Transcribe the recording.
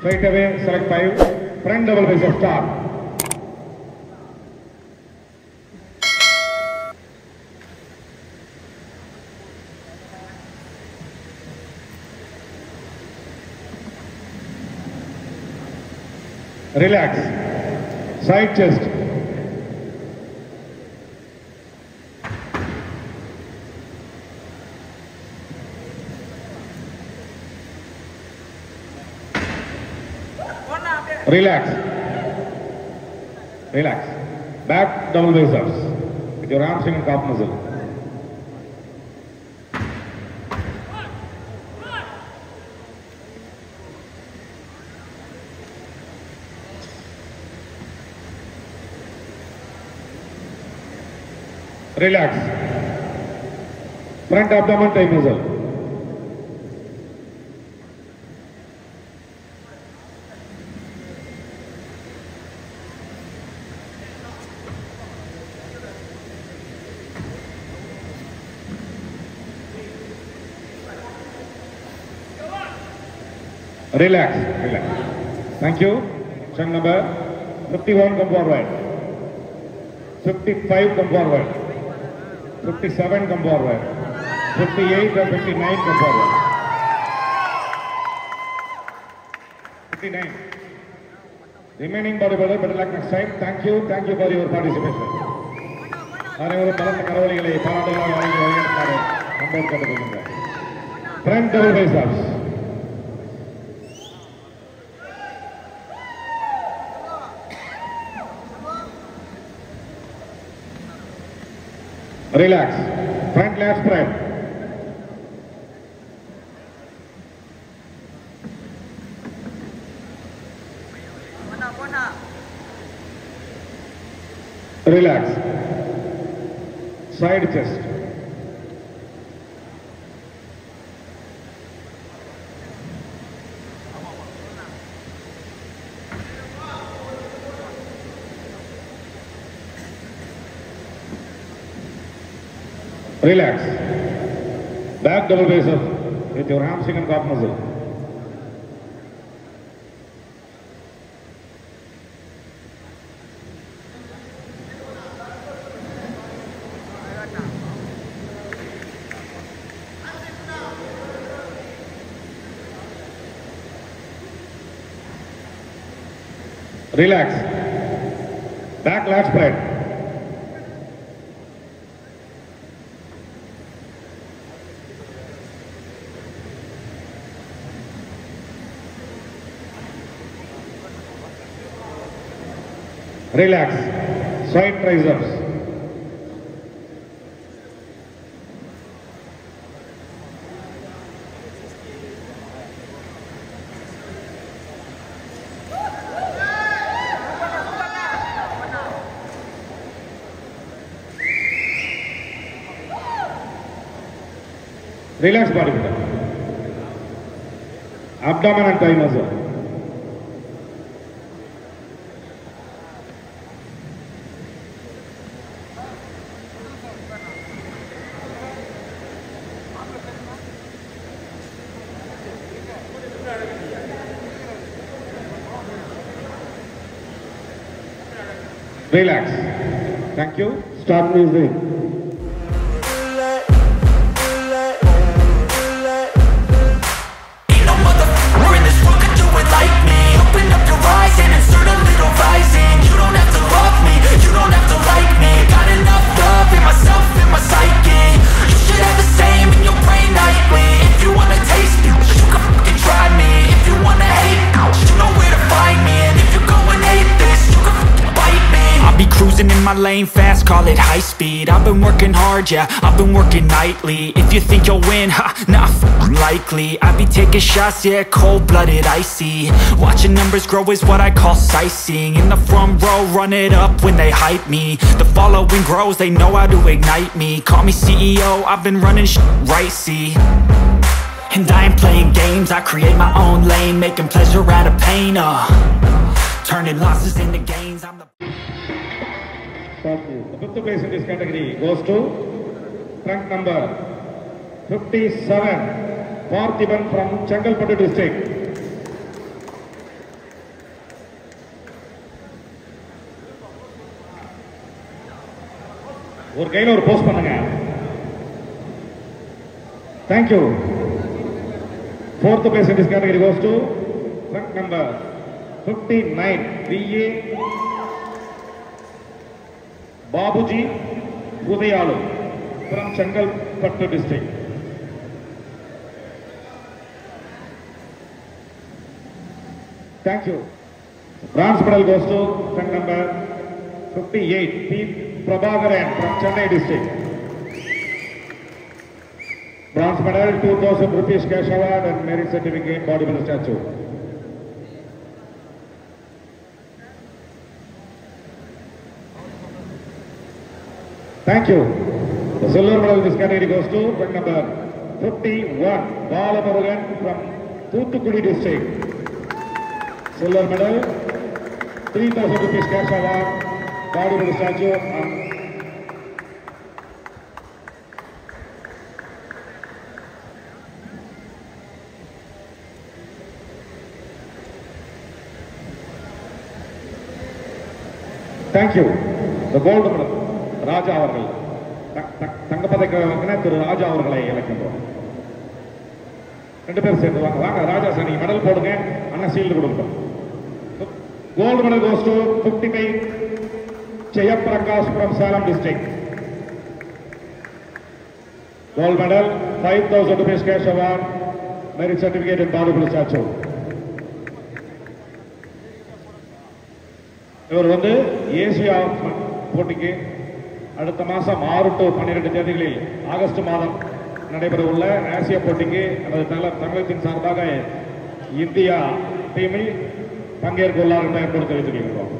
Straight away, select 5. Front double bicep start. Relax. Side chest. Relax. Relax. Back double biceps with your hamstring and calf muscle. Relax. Front abdomen thigh muscle. Relax. Relax. Thank you. Chunk number 51 come forward. 55 come forward. 57 come forward. 58 and 59 come forward. 59. Remaining bodybuilder, better luck next time. Thank you for your participation. Front double biceps. Relax. Front lat spread. Relax. Side chest. Relax. Back double bicep with your hamstring and calf muscle. Relax. Back lat spread. Relax. Side triceps. Relax body. Abdomen and thigh muscle. Relax. Thank you. Start music. In my lane fast, call it high speed. I've been working hard, yeah, I've been working nightly. If you think you'll win, ha, not likely. I be taking shots, yeah, cold-blooded, icy. Watching numbers grow is what I call sightseeing. In the front row, run it up when they hype me. The following grows, they know how to ignite me. Call me CEO, I've been running right, see. And I ain't playing games, I create my own lane, making pleasure out of pain, turning losses into gains. I'm the fifth place in this category goes to trunk number 57, Parthiban from Chengalpattu district. ஒரு கையில் ஒரு post பண்ணுங்க. Thank you. Fourth place in this category goes to rank number 59, VA Babuji Udayalu from Chengalpattu district. Thank you. Bronze medal goes to rank number 58, P. Prabhakaran from Chennai district. Bronze medal, 2,000 rupees cash award and merit certificate, bodybuilder statue. Thank you. The silver medal in this category goes to rank number 51, Balamurugan from Thoothukudi district. Silver medal, 3,000 rupees cash award, bodybuilder statue. Thank you. The gold medal, ராஜா அவர்கள் தங்கப்பதக்க திரு ராஜா அவர்களை இழக்கின்றோம். 2 பேர் சேர்ந்து வாங்க. வாங்க ராஜா sir, நீங்க medal போடுங்க, அண்ணன் shield கொடுக்கட்டும். Gold medal goes to 55, Jayaprakash from Salem district. Gold medal, 5,000 rupees cash award, merit certificate and bodybuilder statue. இவர் வந்து ஏசியா போட்டிக்கு அடுத்த மாதம் 6 to 12 தேதிகளில் ஆகஸ்ட் மாதம் நடைபெற உள்ள ஆசியா போட்டிக்கு நமது தமிழகத்தின் சார்பாக இந்தியா டீமில் பங்கேற்க உள்ளார் என்று தெரிவித்துக் கொள்கிறோம்.